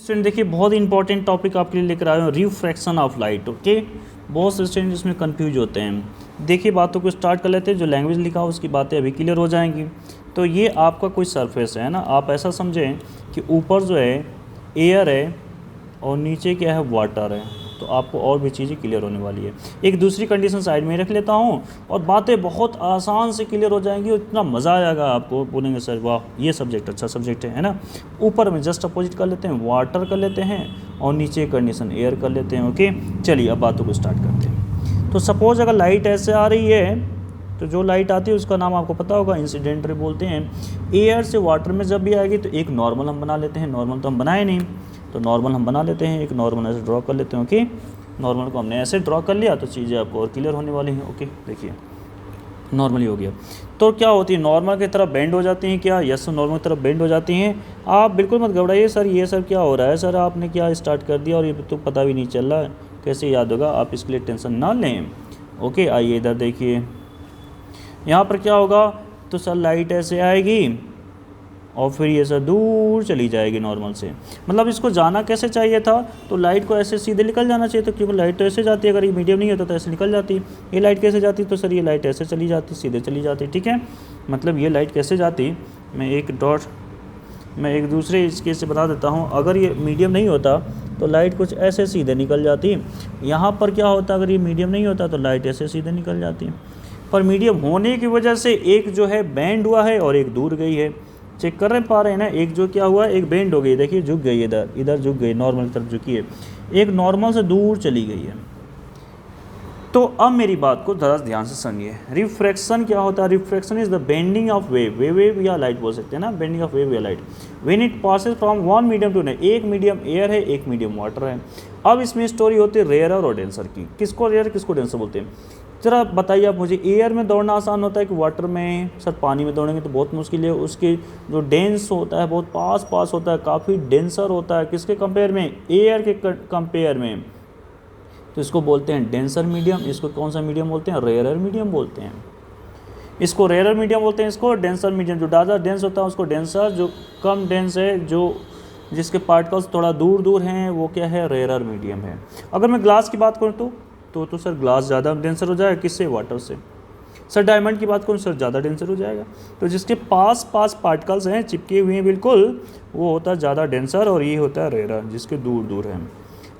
Student देखिए बहुत ही important topic आपके लिए लेकर आए हूँ, रिफ्रैक्शन ऑफ लाइट। ओके, बहुत से स्टूडेंट इसमें कंफ्यूज होते हैं। देखिए बातों को स्टार्ट कर लेते हैं, जो लैंग्वेज लिखा हो उसकी बातें अभी क्लियर हो जाएंगी। तो ये आपका कोई सरफेस है ना, आप ऐसा समझें कि ऊपर जो है एयर है और नीचे क्या है वाटर है, तो आपको और भी चीज़ें क्लियर होने वाली है। एक दूसरी कंडीशन साइड में रख लेता हूँ और बातें बहुत आसान से क्लियर हो जाएंगी और इतना मज़ा आएगा आपको, बोलेंगे सर वाह ये सब्जेक्ट अच्छा सब्जेक्ट है ना। ऊपर में जस्ट अपोजिट कर लेते हैं, वाटर कर लेते हैं और नीचे कंडीशन एयर कर लेते हैं। ओके चलिए अब बातों को स्टार्ट करते हैं। तो सपोज अगर लाइट ऐसे आ रही है तो जो लाइट आती है उसका नाम आपको पता होगा, इंसिडेंट रे बोलते हैं। एयर से वाटर में जब भी आएगी तो एक नॉर्मल हम बना लेते हैं, नॉर्मल तो हम बनाए नहीं तो नॉर्मल हम बना लेते हैं, एक नॉर्मल ऐसे ड्रॉ कर लेते हैं। ओके, नॉर्मल को हमने ऐसे ड्रॉ कर लिया तो चीज़ें आपको और क्लियर होने वाली हैं। ओके देखिए नॉर्मली हो गया तो क्या होती है, नॉर्मल की तरफ बेंड हो जाती हैं क्या? यस, नॉर्मल की तरफ बेंड हो जाती हैं। आप बिल्कुल मत घबराइए सर ये सर क्या हो रहा है, सर आपने क्या स्टार्ट कर दिया और ये तो पता भी नहीं चल रहा है, कैसे याद होगा, आप इसके लिए टेंशन ना लें। ओके आइए इधर देखिए, यहाँ पर क्या होगा तो सर लाइट ऐसे आएगी और फिर ये सर दूर चली जाएगी नॉर्मल से। मतलब इसको जाना कैसे चाहिए था, तो लाइट को ऐसे सीधे निकल जाना चाहिए था, क्योंकि लाइट तो ऐसे जाती है, अगर ये मीडियम नहीं होता तो ऐसे निकल जाती। ये लाइट कैसे जाती, तो सर ये लाइट ऐसे चली जाती, सीधे चली जाती। ठीक है, मतलब ये लाइट कैसे जाती, मैं एक दूसरे इसके से बता देता हूँ। अगर ये मीडियम नहीं होता तो लाइट कुछ ऐसे सीधे निकल जाती। यहाँ पर क्या होता, अगर ये मीडियम नहीं होता तो लाइट ऐसे सीधे निकल जाती। पर मीडियम होने की वजह से एक जो है बेंड हुआ है और एक दूर गई है। चेक कर पा रहे हैं ना, एक जो क्या हुआ एक बेंड हो गई, देखिए झुक गई, इधर झुक गई, नॉर्मल की तरफ झुकी है, एक नॉर्मल से दूर चली गई है। तो अब मेरी बात को ज़रा ध्यान से सुनिए। रिफ्रैक्शन क्या होता है? Refraction is the bending of wave या लाइट बोल सकते हैं ना, बेंडिंग ऑफ वेव या light when it passes from one medium to another. एक मीडियम एयर है, एक मीडियम वाटर है। अब इसमें स्टोरी होती है रेयर और डेंसर की। किसको रेयर किसको डेंसर बोलते हैं, ज़रा बताइए आप मुझे। एयर में दौड़ना आसान होता है कि वाटर में? सर पानी में दौड़ेंगे तो बहुत मुश्किल है, उसके जो डेंस होता है बहुत पास होता है, काफ़ी डेंसर होता है। किसके कंपेयर में? एयर के कंपेयर में। तो इसको बोलते हैं डेंसर मीडियम। इसको कौन सा मीडियम बोलते हैं? रेयर मीडियम बोलते हैं। इसको रेयर मीडियम बोलते हैं, इसको डेंसर मीडियम। जो ज़्यादा डेंस होता है उसको डेंसर, जो कम डेंस है, जो जिसके पार्टिकल्स थोड़ा दूर हैं, वो क्या है? रेयर मीडियम है। अगर मैं ग्लास की बात करूँ तो सर ग्लास ज़्यादा डेंसर हो जाएगा, किससे? वाटर से। सर डायमंड की बात करूँ सर ज़्यादा डेंसर हो जाएगा। तो जिसके पास पार्टिकल्स हैं, चिपके हुए हैं बिल्कुल, वो होता है ज़्यादा डेंसर और ये होता है रेयर, जिसके दूर हैं।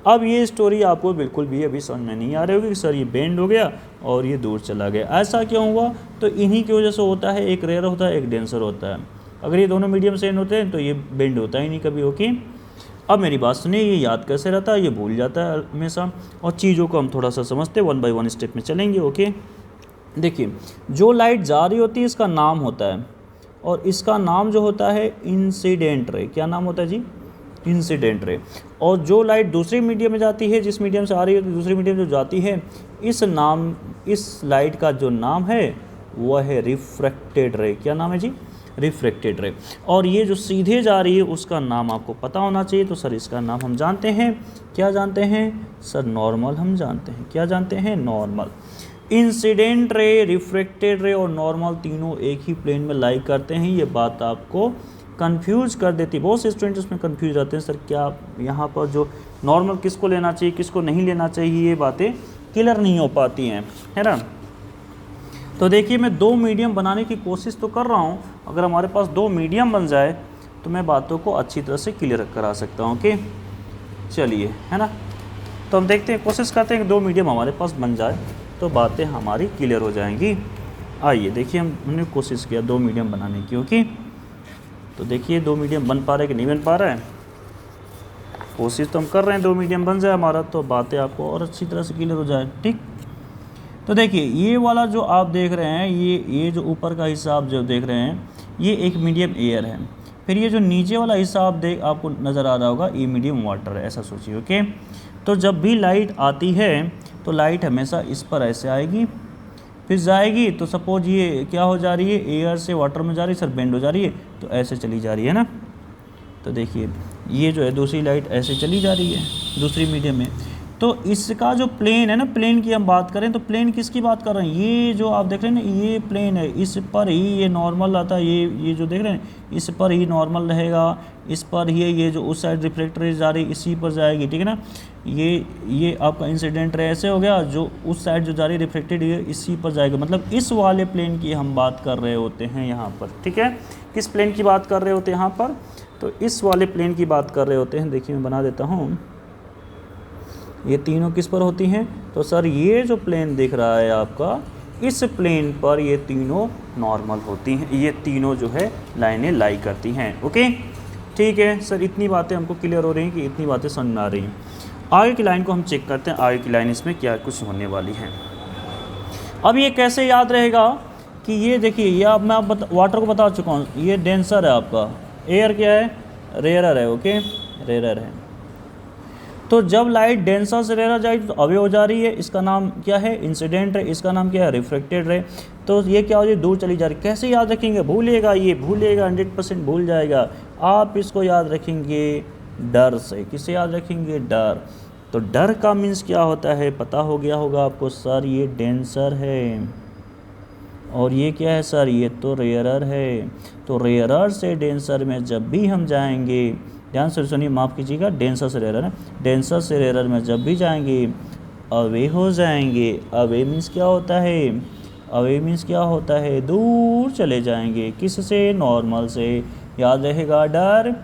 अब ये स्टोरी आपको बिल्कुल भी अभी समझ में नहीं आ रही होगी कि सर ये बेंड हो गया और ये दूर चला गया, ऐसा क्यों हुआ? तो इन्हीं की वजह से होता है, एक रेयर होता है एक डेंसर होता है। अगर ये दोनों मीडियम सेम होते हैं तो ये बेंड होता ही नहीं कभी। ओके, अब मेरी बात सुनिए, ये याद कैसे रहता है? ये भूल जाता है हमेशा, और चीज़ों को हम थोड़ा सा समझते हैं, 1 बाय 1 स्टेप में चलेंगे। ओके देखिए, जो लाइट जा रही होती है इसका नाम होता है, और इसका नाम जो होता है इंसिडेंट रे। क्या नाम होता है जी? Incident ray. और जो लाइट दूसरे मीडियम में जाती है, जिस मीडियम से आ रही है दूसरे मीडियम जो जाती है, इस लाइट का जो नाम है वह है रिफ्रैक्टेड रे। क्या नाम है जी? रिफ्रैक्टेड रे। और ये जो सीधे जा रही है उसका नाम आपको पता होना चाहिए। तो सर इसका नाम हम जानते हैं, क्या जानते हैं सर? नॉर्मल हम जानते हैं। क्या जानते हैं? नॉर्मल। इंसिडेंट रे, रिफ्रैक्टेड रे और नॉर्मल तीनों एक ही प्लेन में लाई करते हैं। ये बात आपको कंफ्यूज कर देती, बहुत से स्टूडेंट उसमें कंफ्यूज रहते हैं, सर क्या यहाँ पर जो नॉर्मल किसको लेना चाहिए किसको नहीं लेना चाहिए, ये बातें क्लियर नहीं हो पाती हैं, है ना। तो देखिए मैं 2 मीडियम बनाने की कोशिश तो कर रहा हूँ। अगर हमारे पास 2 मीडियम बन जाए तो मैं बातों को अच्छी तरह से क्लियर करा सकता हूँ। ओके चलिए, है ना। तो हम देखते हैं, कोशिश करते हैं कि 2 मीडियम हमारे पास बन जाए तो बातें हमारी क्लियर हो जाएंगी। आइए देखिए, हमने कोशिश किया 2 मीडियम बनाने की। ओके तो देखिए 2 मीडियम बन पा रहा है कि नहीं बन पा रहा है। कोशिश तो हम कर रहे हैं 2 मीडियम बन जाए हमारा, तो बातें आपको और अच्छी तरह से क्लियर हो जाए। ठीक, तो देखिए ये वाला जो आप देख रहे हैं, ये जो ऊपर का हिस्सा आप जो देख रहे हैं, ये एक मीडियम एयर है। फिर ये जो नीचे वाला हिस्सा आप आपको नज़र आ रहा होगा, ये मीडियम वाटर है, ऐसा सोचिए। ओके तो जब भी लाइट आती है तो लाइट हमेशा इस पर ऐसे आएगी, फिर जाएगी। तो सपोज ये क्या हो जा रही है, एयर से वाटर में जा रही है, सर बेंड हो जा रही है, तो ऐसे चली जा रही है ना। तो देखिए ये जो है दूसरी लाइट ऐसे चली जा रही है दूसरी मीडियम में, तो इसका जो प्लेन है ना, प्लेन की हम बात करें तो प्लेन किसकी बात कर रहे हैं, ये जो आप देख रहे हैं ना ये प्लेन है, इस पर ही ये नॉर्मल आता है, ये जो देख रहे हैं इस पर ही नॉर्मल रहेगा, इस पर ही ये जो उस साइड रिफ्लेक्टर रेज जा रही इसी पर जाएगी, ठीक है ना। ये आपका इंसिडेंट रे ऐसे हो गया, जो उस साइड जो जा रही रिफ्लेक्टेड है इसी पर जाएगा, मतलब इस वाले प्लेन की हम बात कर रहे होते हैं यहाँ पर, ठीक है। किस प्लेन की बात कर रहे होते हैं यहाँ पर, तो इस वाले प्लेन की बात कर रहे होते हैं। देखिए मैं बना देता हूँ, ये तीनों किस पर होती हैं, तो सर ये जो प्लेन दिख रहा है आपका, इस प्लेन पर ये तीनों नॉर्मल होती हैं, ये तीनों जो है लाइनें लाई करती हैं। ओके ठीक है सर, इतनी बातें हमको क्लियर हो रही हैं कि इतनी बातें समझ में आ रही हैं। आगे की लाइन को हम चेक करते हैं, आगे की लाइन इसमें क्या कुछ होने वाली है। अब ये कैसे याद रहेगा कि ये देखिए, ये अब मैं वाटर को बता चुका हूँ, ये डेंसर है आपका, एयर क्या है, रेयरर है। ओके रेयरर है, तो जब लाइट डेंसर से रेयर जाएगी तो अवे हो जा रही है, इसका नाम क्या है, इंसिडेंट है, इसका नाम क्या है, रिफ्लेक्टेड है। तो ये क्या हो जाए, दूर चली जा रही। कैसे याद रखेंगे, भूलिएगा, ये भूलिएगा, 100% भूल जाएगा। आप इसको याद रखेंगे डर से। किसे याद रखेंगे, डर। तो डर का मीन्स क्या होता है पता हो गया होगा आपको, सर ये डेंसर है और ये क्या है सर, ये तो रेयरर है। तो रेयरर से डेंसर में जब भी हम जाएंगे, ध्यान से सुनिए, माफ़ कीजिएगा, डेंसर से रेयरर है, डेंसर से रेयरर में जब भी जाएंगे अवे हो जाएंगे। अवे मीन्स क्या होता है, अवे मीन्स क्या होता है, दूर चले जाएंगे। किससे, नॉर्मल से। याद रहेगा डर,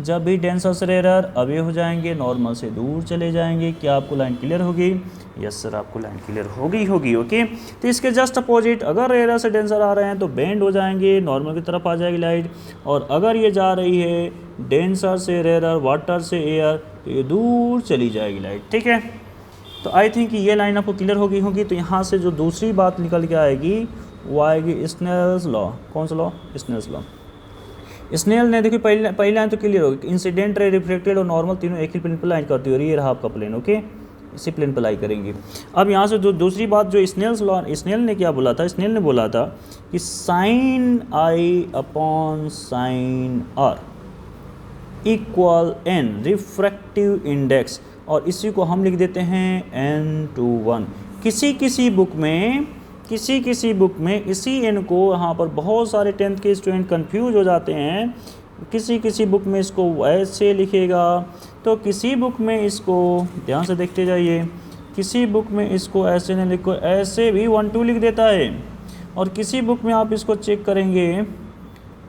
जब भी डेंसर से रेयरर अवे हो जाएंगे, नॉर्मल से दूर चले जाएंगे। क्या आपको लाइन क्लियर होगी, यस सर आपको लाइन क्लियर होगी। ओके, तो इसके जस्ट अपोजिट, अगर रेयरर से डेंसर आ रहे हैं तो बेंड हो जाएंगे, नॉर्मल की तरफ आ जाएगी लाइट। और अगर ये जा रही है डेंसर से रेयरर, वाटर से एयर, तो ये दूर चली जाएगी लाइट, ठीक है। तो आई थिंक ये लाइन आपको क्लियर होगी। तो यहाँ से जो दूसरी बात निकल के आएगी वो आएगी स्नेल्स लॉ। कौन सा लॉ, स्नेल्स लॉ। स्नेल ने देखिए पहली लाइन तो क्लियर होगी, इंसिडेंट रे, रिफ्लेक्टेड और नॉर्मल तीनों एक ही प्लेन पर लाइन करती हो रही है, ये रहा आपका प्लेन। ओके, इसी प्लेन पर लाई करेंगे। अब यहाँ से जो दूसरी बात जो स्नेल्स लॉ, स्नेल ने क्या बोला था, स्नेल ने बोला था कि sine I upon sine R equal N refractive index, और इसी को हम लिख देते हैं n/1। किसी बुक में इसी n को, यहाँ पर बहुत सारे 10th के स्टूडेंट कंफ्यूज हो जाते हैं, किसी बुक में इसको ऐसे लिखेगा, तो किसी बुक में इसको ध्यान से देखते जाइए, किसी बुक में इसको ऐसे नहीं लिखो, ऐसे भी 1-2 लिख देता है। और किसी बुक में आप इसको चेक करेंगे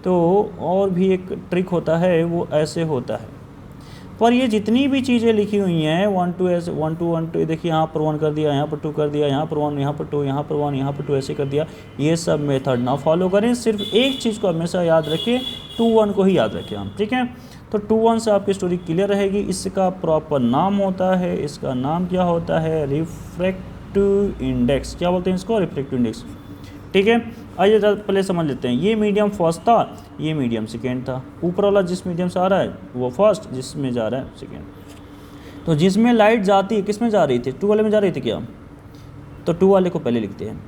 तो और भी एक ट्रिक होता है, वो ऐसे होता है। पर ये जितनी भी चीज़ें लिखी हुई हैं 1-2 ऐसे 1-2 देखिए, यहाँ पर 1 कर दिया, यहाँ पर 2 कर दिया, यहाँ पर 1, यहाँ पर 2, यहाँ पर 1, यहाँ पर 2 ऐसे कर दिया, ये सब मेथड ना फॉलो करें। सिर्फ एक चीज़ को हमेशा याद रखें, 2-1 को ही याद रखें हम, ठीक है। तो 2-1 से आपकी स्टोरी क्लियर रहेगी। इसका प्रॉपर नाम होता है, इसका नाम क्या होता है, रिफ्रैक्टिव इंडेक्स। क्या बोलते हैं इसको, रिफ्रैक्टिव इंडेक्स, ठीक है। आइए पहले समझ लेते हैं, ये मीडियम फर्स्ट था, ये मीडियम सेकेंड था। ऊपर वाला जिस मीडियम से आ रहा है वो फर्स्ट, जिसमें जा रहा है सेकेंड। तो जिसमें लाइट जाती है, किस में जा रही थी, 2 वाले में जा रही थी क्या, तो 2 वाले को पहले लिखते हैं।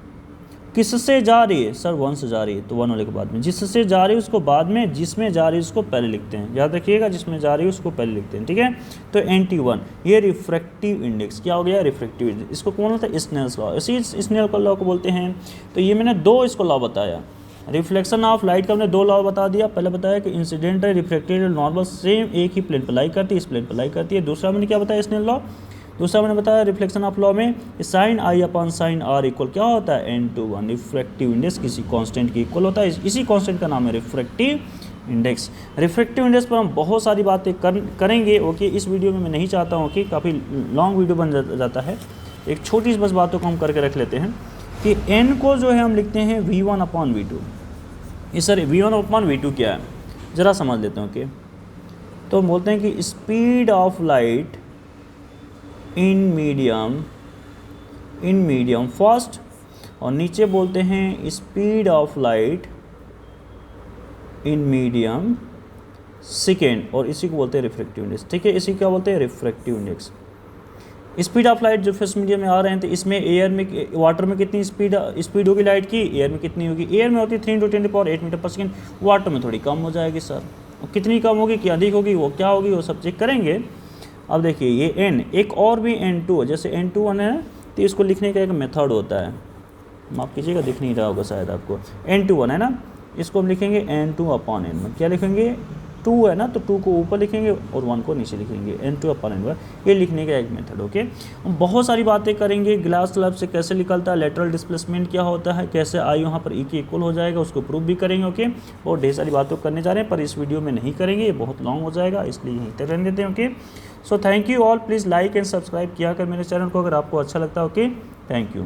किससे जा रही है, सर 1 से जा रही है, तो 1 वाले के बाद में। जिससे जा रही है उसको बाद में, जिसमें जा रही है उसको पहले लिखते हैं। याद रखिएगा, जिसमें जा रही है उसको पहले लिखते हैं, ठीक है। तो NT1 ये रिफ्रैक्टिव इंडेक्स क्या हो गया, रिफ्रैक्टिव इंडेक्स। इसको कौन होता है, स्नेल्स लॉ, इसी स्नेल का लॉ को बोलते हैं। तो ये मैंने 2 इसको लॉ बताया, रिफ्लेक्शन ऑफ लाइट का हमने 2 लॉ बता दिया। पहले बताया कि इंसिडेंट है, रिफ्लेक्टेड, नॉर्मल सेम एक ही प्लेन पर लाई करती है, इस प्लेन पर लाई करती है। दूसरा मैंने क्या बताया, स्नेल लॉ। दूसरा मैंने बताया रिफ्लेक्शन ऑफ लॉ में sine I upon sine R equal क्या होता है, n/1। रिफ्रैक्टिव इंडेक्स किसी कांस्टेंट के इक्वल होता है, इसी कांस्टेंट का नाम है रिफ्रैक्टिव इंडेक्स। रिफ्रैक्टिव इंडेक्स पर हम बहुत सारी बातें करेंगे। ओके, इस वीडियो में मैं नहीं चाहता हूँ कि काफ़ी लॉन्ग वीडियो बन जाता है। एक छोटी सी बस बातों को हम करके रख लेते हैं कि n को जो है हम लिखते हैं V1/V2। इस सर V1/V2 क्या है, ज़रा समझ लेते हैं। ओके, तो हम बोलते हैं कि speed of light in medium first, और नीचे बोलते हैं speed of light in medium second, और इसी को बोलते हैं रिफ्रैक्टिव इंडेक्स, ठीक है। इसी को क्या बोलते हैं, refractive index. Speed of light जो फर्स्ट मीडियम में आ रहे हैं, तो इसमें एयर में, वाटर में कितनी स्पीड होगी लाइट की, एयर में कितनी होगी, एयर में होती है 3 × 10⁸ मीटर पर सेकेंड, वाटर में थोड़ी कम हो जाएगी सर। कितनी कम होगी, क्या अधिक होगी, वो क्या होगी, वो सब चेक करेंगे। अब देखिए ये n एक और भी n2 जैसे n2 है तो इसको लिखने का एक मेथड होता है, माफ़ कीजिएगा दिख नहीं रहा होगा शायद आपको, n2 है ना, इसको हम लिखेंगे n2/n, क्या लिखेंगे 2 है ना तो 2 को ऊपर लिखेंगे और 1 को नीचे लिखेंगे, n2/n, ये लिखने का एक मेथड। ओके, हम बहुत सारी बातें करेंगे, ग्लास स्लैब से कैसे निकलता है, लेटरल डिस्प्लेसमेंट क्या होता है, कैसे आई वहाँ पर ई के इक्वल हो जाएगा उसको प्रूव भी करेंगे। ओके, और ढेर सारी बातें करने जा रहे हैं पर इस वीडियो में नहीं करेंगे, ये बहुत लॉन्ग हो जाएगा इसलिए यहीं तक रहने देते हैं। Okay, so thank you all, please like and subscribe किया कर मेरे चैनल को अगर आपको अच्छा लगता है। Okay, thank you.